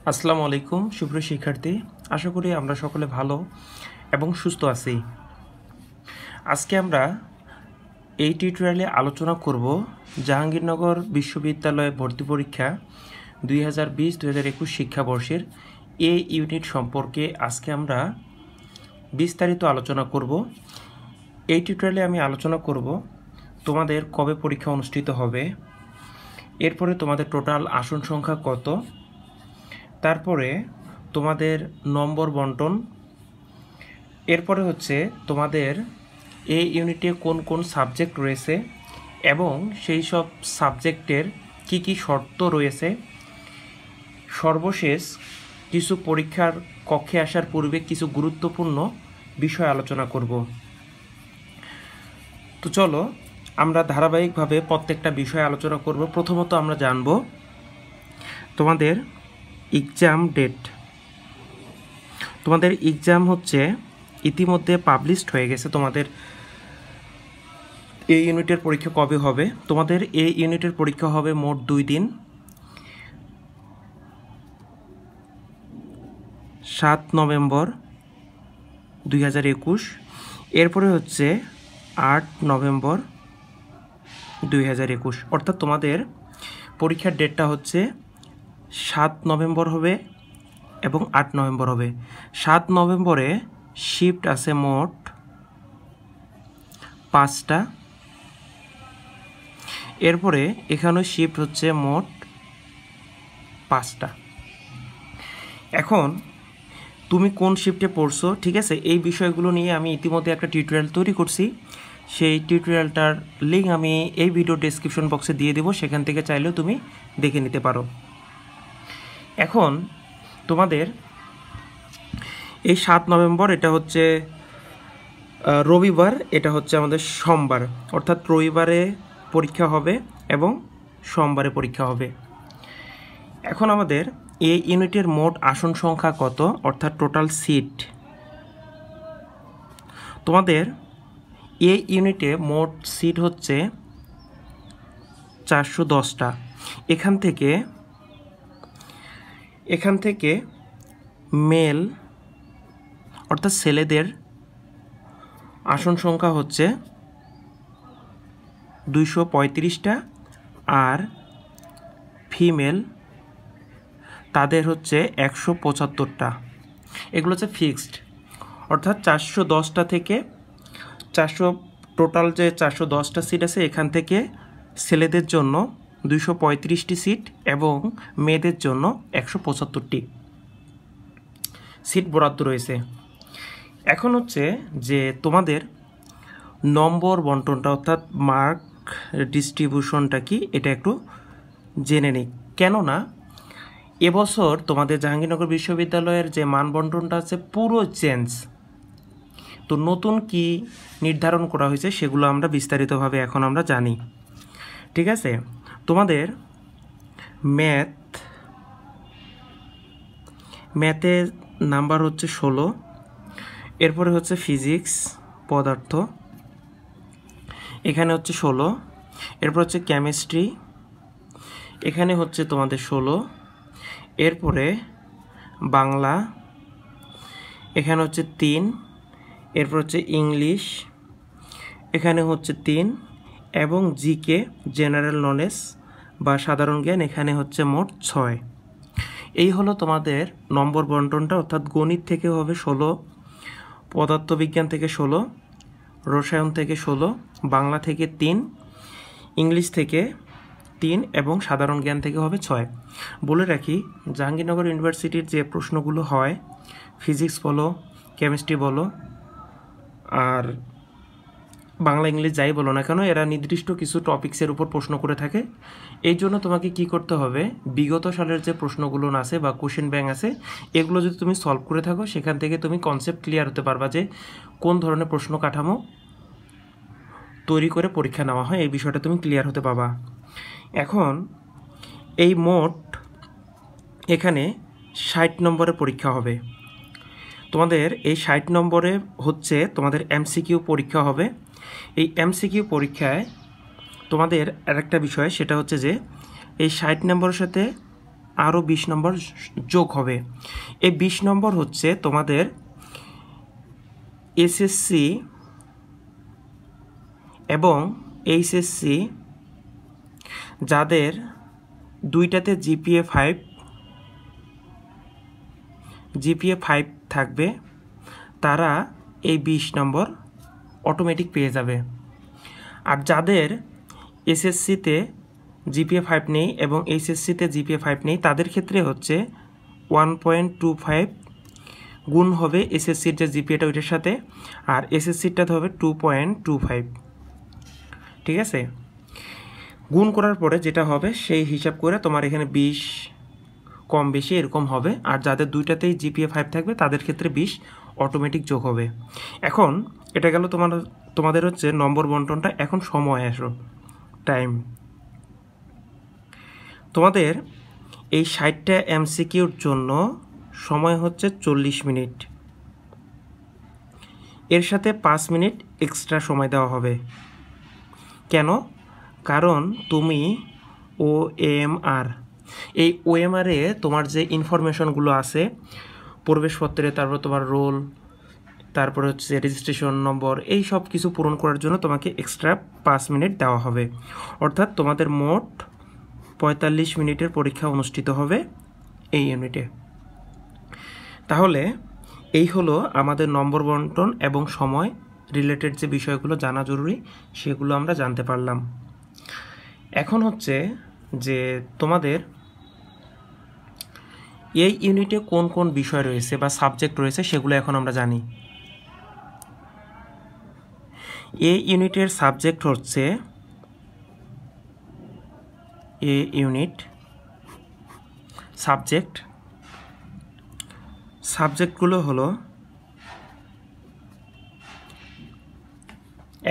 আসসালামু আলাইকুম সুপ্রিয় শিক্ষার্থী, আশা করি আমরা সকলে ভালো এবং সুস্থ আছি। আজকে আমরা এই টিউটোরিয়ালে আলোচনা করব জাহাঙ্গীরনগর বিশ্ববিদ্যালয়ে ভর্তি পরীক্ষা 2020-2021 শিক্ষাবর্ষের এ ইউনিট সম্পর্কে আজকে আমরা বিস্তারিত আলোচনা করব। এই টিউটোরিয়ালে আমি আলোচনা করব তোমাদের কবে পরীক্ষা অনুষ্ঠিত হবে, এরপরে তোমাদের টোটাল আসন সংখ্যা কত, তারপরে তোমাদের নম্বর বন্টন, এরপরে হচ্ছে তোমাদের এই ইউনিটে কোন কোন সাবজেক্ট রয়েছে এবং সেই সব সাবজেক্টের কি কি শর্ত রয়েছে, সর্বশেষ কিছু পরীক্ষার কক্ষে আসার পূর্বে কিছু গুরুত্বপূর্ণ বিষয় আলোচনা করব। তো চলো আমরা ধারাবাহিকভাবে প্রত্যেকটা বিষয় আলোচনা করব। প্রথমত আমরা জানব তোমাদের এক্সাম ডেট। তোমাদের এক্সাম হচ্ছে ইতিমধ্যে পাবলিশড হয়ে গেছে। তোমাদের এই ইউনিটের পরীক্ষা কবে হবে? তোমাদের এই ইউনিটের পরীক্ষা হবে মোট 2 দিন, 7 নভেম্বর 2021, এরপরে হচ্ছে 8 নভেম্বর 2021। অর্থাৎ তোমাদের পরীক্ষার ডেটটা হচ্ছে 7 নভেম্বর হবে এবং 8 নভেম্বর হবে। 7 নভেম্বরে শিফট আছে মোট 5টা, এরপরে এখানেও শিফট হচ্ছে মোট 5টা। এখন তুমি কোন শিফটে পড়ছো, ঠিক আছে, এই বিষয়গুলো নিয়ে আমি ইতিমধ্যে একটা টিউটোরিয়াল তৈরি করছি। সেই টিউটোরিয়ালটার লিঙ্ক আমি এই ভিডিও ডেসক্রিপশন বক্সে দিয়ে দেবো, সেখান থেকে চাইলেও তুমি দেখে নিতে পারো। এখন তোমাদের এই 7 নভেম্বর এটা হচ্ছে রবিবার, এটা হচ্ছে আমাদের সোমবার, অর্থাৎ রবিবারে পরীক্ষা হবে এবং সোমবারে পরীক্ষা হবে। এখন আমাদের এই ইউনিটের মোট আসন সংখ্যা কত, অর্থাৎ টোটাল সিট। তোমাদের এই ইউনিটে মোট সিট হচ্ছে 410টা। এখান থেকে মেল অর্থাৎ ছেলেদের আসন সংখ্যা হচ্ছে 235টা, আর ফিমেল তাদের হচ্ছে 175টা। এগুলো হচ্ছে ফিক্সড, অর্থাৎ 410টা থেকে 400, টোটাল যে 410টা সিট আছে এখান থেকে ছেলেদের জন্য 235টি সিট এবং মেয়েদের জন্য 175টি সিট বরাদ্দ রয়েছে। এখন হচ্ছে যে তোমাদের নম্বর বন্টনটা অর্থাৎ মার্ক ডিস্ট্রিবিউশনটা কি, এটা একটু জেনে নিই। কেননা এবছর তোমাদের জাহাঙ্গীরনগর বিশ্ববিদ্যালয়ের যে মান বন্টনটা আছে পুরো চেঞ্জ। তো নতুন কি নির্ধারণ করা হয়েছে সেগুলো আমরা বিস্তারিতভাবে এখন আমরা জানি, ঠিক আছে। তোমাদের ম্যাথে নাম্বার হচ্ছে 16, এরপরে হচ্ছে ফিজিক্স পদার্থ, এখানে হচ্ছে 16, এরপর হচ্ছে কেমিস্ট্রি, এখানে হচ্ছে তোমাদের 16, এরপরে বাংলা, এখানে হচ্ছে 3, এরপর হচ্ছে ইংলিশ, এখানে হচ্ছে 3, এবং জিকে জেনারেল নলেজ বা সাধারণ জ্ঞান এখানে হচ্ছে মোট 6। এই হলো তোমাদের নম্বর বন্টনটা, অর্থাৎ গণিত থেকে হবে 16, পদার্থবিজ্ঞান থেকে 16, রসায়ন থেকে 16, বাংলা থেকে 3, ইংলিশ থেকে 3 এবং সাধারণ জ্ঞান থেকে হবে 6। বলে রাখি, জাহাঙ্গীরনগর ইউনিভার্সিটির যে প্রশ্নগুলো হয়, ফিজিক্স বলো, কেমিস্ট্রি বলো, আর বাংলা ইংলিশ যাই বলো না কেন, এরা নির্দিষ্ট কিছু টপিক্সের উপর প্রশ্ন করে থাকে। এই জন্য তোমাকে কি করতে হবে, বিগত সালের যে প্রশ্নগুলো আছে বা কোশ্চেন ব্যাংক আছে, এগুলো যদি তুমি সলভ করে থাকো সেখান থেকে তুমি কনসেপ্ট ক্লিয়ার হতে পারবা যে কোন ধরনের প্রশ্ন কাঠামো তৈরি করে পরীক্ষা নেওয়া হয়, এই বিষয়টা তুমি ক্লিয়ার হতে পারবা। এখন এই মোট এখানে 60 নম্বরের পরীক্ষা হবে। তোমাদের এই 60 নম্বরে হচ্ছে তোমাদের এমসিকিউ পরীক্ষা হবে। এই এমসিকিউ পরীক্ষায় তোমাদের আরেকটা বিষয়, সেটা হচ্ছে যে এই 60 নম্বরের সাথে আরও 20 নম্বর যোগ হবে। এই 20 নম্বর হচ্ছে তোমাদের এসএসসি এবং এইচএসসি যাদের দুইটাতে জিপিএ 5 থাকবে তারা এই 20 নম্বর অটোমেটিক পেয়ে যাবে। আর যাদের এসএসসিতে জিপিএ 5 নেই এবং এইচএসসিতে জিপিএ 5 নেই তাদের ক্ষেত্রে হচ্ছে 1.25 গুণ হবে এসএসসির যে জিপিএটা ওইটার সাথে, আর এসএসসিরটা হবে 2.25। ঠিক আছে, গুণ করার পরে যেটা হবে সেই হিসাব করে তোমার এখানে 20 কম বেশি এরকম হবে। আর যাদের দুইটাতেই জিপিএ 5 থাকবে তাদের ক্ষেত্রে 20 অটোমেটিক যোগ হবে। এখন এটা গেল তোমাদের হচ্ছে নম্বর বন্টনটা। এখন সময় আসো, টাইম। তোমাদের এই 60টা এমসিকিউর জন্য সময় হচ্ছে 40 মিনিট, এর সাথে 5 মিনিট এক্সট্রা সময় দেওয়া হবে। কেন? কারণ তুমি ওএমআর, এই ওএমআরে তোমার যে ইনফরমেশনগুলো আছে প্রবেশপত্রে, তারপর তোমার রোল, তারপর হচ্ছে রেজিস্ট্রেশন নম্বর, এই সব কিছু পূরণ করার জন্য তোমাকে এক্সট্রা 5 মিনিট দেওয়া হবে। অর্থাৎ তোমাদের মোট 45 মিনিটের পরীক্ষা অনুষ্ঠিত হবে এই ইউনিটে। তাহলে এই হলো আমাদের নম্বর বন্টন এবং সময় রিলেটেড যে বিষয়গুলো জানা জরুরি সেগুলো আমরা জানতে পারলাম। এখন হচ্ছে যে তোমাদের এই ইউনিটে কোন কোন বিষয় রয়েছে বা সাবজেক্ট রয়েছে সেগুলো এখন আমরা জানি। এই ইউনিটের সাবজেক্ট হচ্ছে সাবজেক্টগুলো হলো,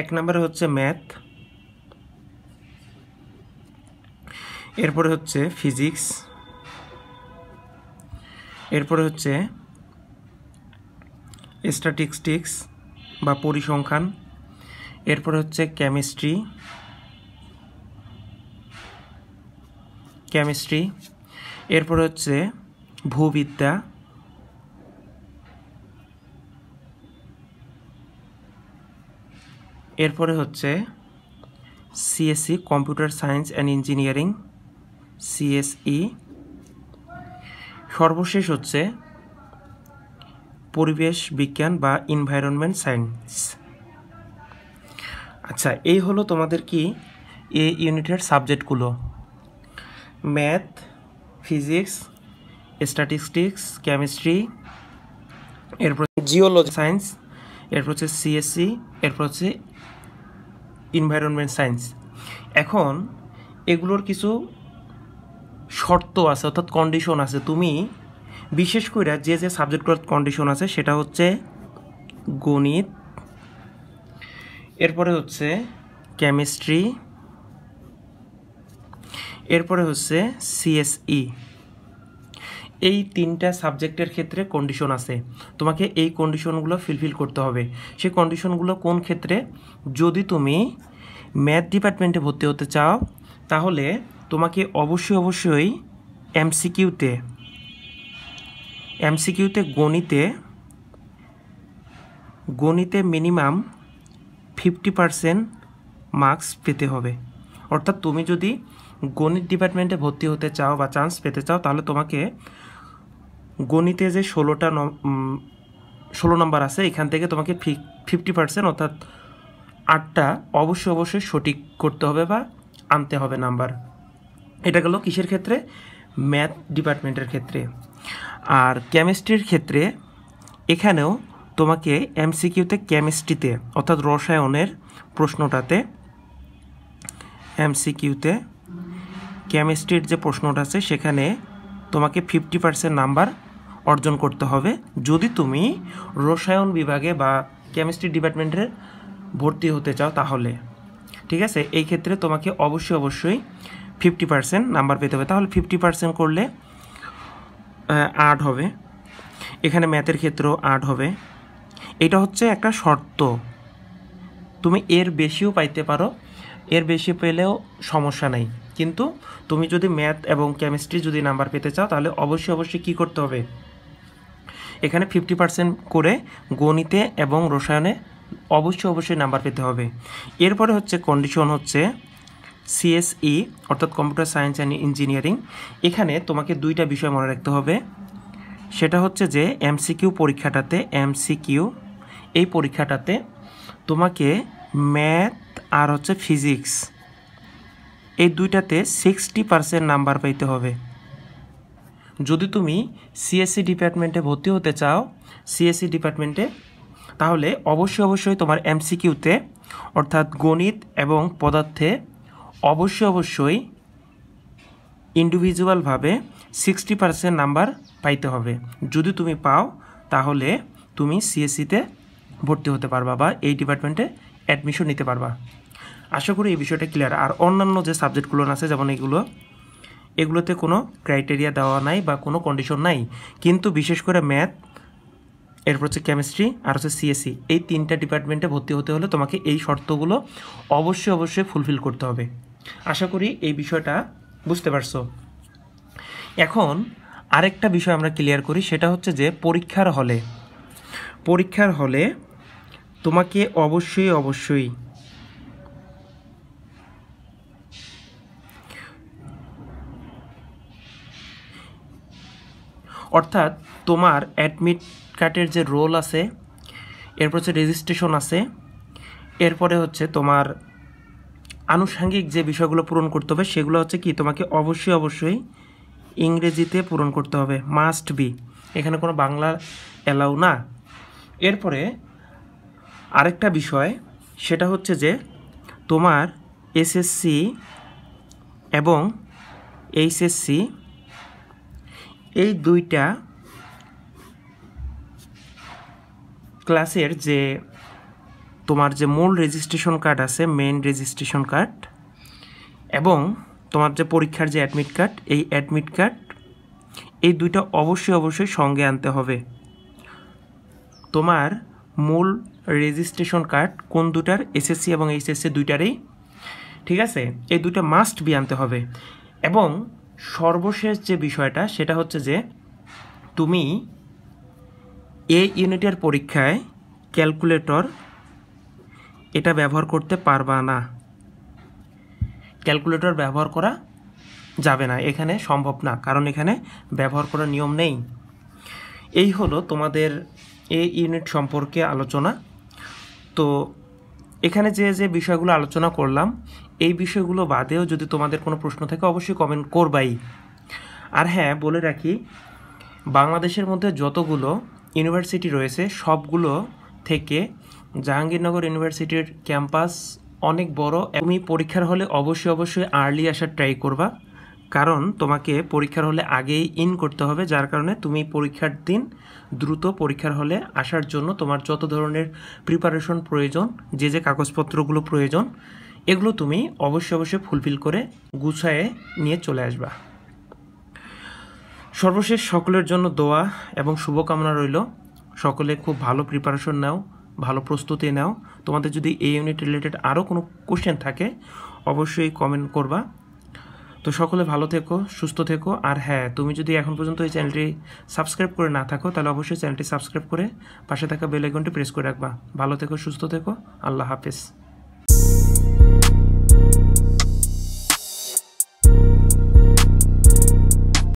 1 নম্বরে হচ্ছে ম্যাথ, এরপরে হচ্ছে ফিজিক্স, এরপরে হচ্ছে স্ট্যাটিস্টিক্স বা পরিসংখ্যান, এরপরে হচ্ছে কেমিস্ট্রি, এরপরে হচ্ছে ভূবিদ্যা, এরপরে হচ্ছে CSC computer science and engineering, CSE, সর্বশেষ হচ্ছে পরিবেশ বিজ্ঞান বা এনভায়রনমেন্ট সায়েন্স। আচ্ছা, এই হলো তোমাদের কি এই ইউনিটের সাবজেক্টগুলো: ম্যাথ, ফিজিক্স, স্ট্যাটিস্টিক্স, কেমিস্ট্রি, এরপর জিওলজি সায়েন্স, এরপর হচ্ছে সিএসসি, এরপর হচ্ছে এনভায়রনমেন্ট সায়েন্স। এখন এগুলোর কিছু শর্ত আছে, অর্থাৎ কন্ডিশন আছে। তুমি বিশেষ করে যে সাবজেক্টগুলোর কন্ডিশন আছে সেটা হচ্ছে গণিত, এরপরে হচ্ছে কেমিস্ট্রি, এরপরে হচ্ছে সিএসই। এই 3টা সাবজেক্টের ক্ষেত্রে কন্ডিশন আছে, তোমাকে এই কন্ডিশনগুলো ফিলফিল করতে হবে। সেই কন্ডিশনগুলো কোন ক্ষেত্রে? যদি তুমি ম্যাথ ডিপার্টমেন্টে ভর্তি হতে চাও তাহলে তোমাকে অবশ্যই এমসিকিউতে গণিতে মিনিমাম 50% মার্কস পেতে হবে। অর্থাৎ তুমি যদি গণিত ডিপার্টমেন্টে ভর্তি হতে চাও বা চান্স পেতে চাও তাহলে তোমাকে গণিতে যে 16 নম্বর আছে এখান থেকে তোমাকে 50% অর্থাৎ 8টা অবশ্যই সঠিক করতে হবে বা আনতে হবে নাম্বার। এটা গেল কিসের ক্ষেত্রে? ম্যাথ ডিপার্টমেন্টের ক্ষেত্রে। আর কেমিস্ট্রির ক্ষেত্রে এখানেও তোমাকে এমসিকিউতে কেমিস্ট্রিতে অর্থাৎ রসায়নের প্রশ্নটাতে এমসিকিউতে কেমিস্ট্রির যে প্রশ্নটা আছে সেখানে তোমাকে 50% নাম্বার অর্জন করতে হবে যদি তুমি রসায়ন বিভাগে বা কেমিস্ট্রি ডিপার্টমেন্টে ভর্তি হতে চাও তাহলে। ঠিক আছে, এই ক্ষেত্রে তোমাকে অবশ্যই 50% নাম্বার পেতে হবে। তাহলে 50% করলে 8 হবে, এখানে ম্যাথের ক্ষেত্রেও 8 হবে। এটা হচ্ছে একটা শর্ত, তুমি এর বেশিও পাইতে পারো, এর বেশি পেলেও সমস্যা নাই। কিন্তু তুমি যদি ম্যাথ এবং কেমিস্ট্রি যদি নাম্বার পেতে চাও তাহলে অবশ্যই কী করতে হবে, এখানে 50% করে গণিতে এবং রসায়নে অবশ্যই নাম্বার পেতে হবে। এরপরে হচ্ছে কন্ডিশন হচ্ছে সিএসই অর্থাৎ কম্পিউটার সায়েন্স অ্যান্ড ইঞ্জিনিয়ারিং। এখানে তোমাকে দুইটা বিষয় মনে রাখতে হবে, সেটা হচ্ছে যে এমসিকিউ পরীক্ষাটাতে, এই পরীক্ষাটাতে তোমাকে ম্যাথ আর হচ্ছে ফিজিক্স এই দুইটাতে 60% নাম্বার পাইতে হবে। যদি তুমি সিএসসি ডিপার্টমেন্টে ভর্তি হতে চাও, সিএসসি ডিপার্টমেন্টে, তাহলে অবশ্যই তোমার এমসিকিউতে অর্থাৎ গণিত এবং পদার্থে অবশ্যই ইন্ডিভিজুয়ালভাবে 60% নাম্বার পাইতে হবে। যদি তুমি পাও তাহলে তুমি সিএসসিতে ভর্তি হতে পারবা বা এই ডিপার্টমেন্টে অ্যাডমিশন নিতে পারবা। আশা করি এই বিষয়টা ক্লিয়ার। আর অন্যান্য যে সাবজেক্টগুলো আছে যেমন এগুলোতে কোনো ক্রাইটেরিয়া দেওয়া নাই বা কোনো কন্ডিশন নাই, কিন্তু বিশেষ করে ম্যাথ, এরপর হচ্ছে কেমিস্ট্রি আর হচ্ছে সিএসসি, এই তিনটা ডিপার্টমেন্টে ভর্তি হতে হলে তোমাকে এই শর্তগুলো অবশ্যই ফুলফিল করতে হবে। আশা করি এই বিষয়টা বুঝতে পারছো। এখন আরেকটা বিষয় আমরা ক্লিয়ার করি, সেটা হচ্ছে যে পরীক্ষার হলে তোমাকে অবশ্যই অর্থাৎ তোমার অ্যাডমিট কার্ডের যে রোল আছে, এরপর হচ্ছে রেজিস্ট্রেশন আছে, এরপরে হচ্ছে তোমার আনুষঙ্গিক যে বিষয়গুলো পূরণ করতে হবে সেগুলো হচ্ছে কি তোমাকে অবশ্যই ইংরেজিতে পূরণ করতে হবে, মাস্ট বি, এখানে কোনো বাংলা অ্যালাউ না। এরপরে আরেকটা বিষয়, সেটা হচ্ছে যে তোমার এসএসসি এবং এইচএসসি এই দুইটা ক্লাসের যে তোমার যে মূল রেজিস্ট্রেশন কার্ড আছে, মেইন রেজিস্ট্রেশন কার্ড, এবং তোমার যে পরীক্ষার যে অ্যাডমিট কার্ড, এই অ্যাডমিট কার্ড এই দুইটা অবশ্যই সঙ্গে আনতে হবে। তোমার মূল রেজিস্ট্রেশন কার্ড কোন দুটার, এসএসসি এবং এইচএসসি দুইটারই, ঠিক আছে, এই দুইটা মাস্ট বি আনতে হবে। এবং সর্বশেষ যে বিষয়টা সেটা হচ্ছে যে তুমি এই ইউনিটের পরীক্ষায় ক্যালকুলেটর এটা ব্যবহার করতে পারবা না, ক্যালকুলেটর ব্যবহার করা যাবে না, এখানে সম্ভব না, কারণ এখানে ব্যবহার করার নিয়ম নেই। এই হলো তোমাদের এই ইউনিট সম্পর্কে আলোচনা। তো এখানে যে বিষয়গুলো আলোচনা করলাম, এই বিষয়গুলো বাদেও যদি তোমাদের কোনো প্রশ্ন থাকে অবশ্যই কমেন্ট করবাই। আর হ্যাঁ, বলে রাখি, বাংলাদেশের মধ্যে যতগুলো ইউনিভার্সিটি রয়েছে সবগুলো থেকে জাহাঙ্গীরনগর ইউনিভার্সিটির ক্যাম্পাস অনেক বড়। তুমি পরীক্ষার হলে অবশ্যই আর্লি আসার ট্রাই করবা, কারণ তোমাকে পরীক্ষার হলে আগেই ইন করতে হবে, যার কারণে তুমি পরীক্ষার দিন দ্রুত পরীক্ষার হলে আসার জন্য তোমার যত ধরনের প্রিপারেশন প্রয়োজন, যে কাগজপত্রগুলো প্রয়োজন, এগুলো তুমি অবশ্যই ফুলফিল করে গুছায়ে নিয়ে চলে আসবা। সর্বশেষ সকলের জন্য দোয়া এবং শুভকামনা রইল। সকলে খুব ভালো প্রিপারেশন নাও, ভালো প্রস্তুতি নাও। তোমাদের যদি এই ইউনিট রিলেটেড আরও কোনো কোশ্চেন থাকে অবশ্যই কমেন্ট করবা। তো সকলে ভালো থেকো, সুস্থ থেকো। আর হ্যাঁ, তুমি যদি এখন পর্যন্ত এই চ্যানেলটি সাবস্ক্রাইব করে না থাকো তাহলে অবশ্যই চ্যানেলটি সাবস্ক্রাইব করে পাশে থাকা বেল আইকনটি প্রেস করে রাখবা। ভালো থেকো, সুস্থ থেকো, আল্লাহ হাফেজ।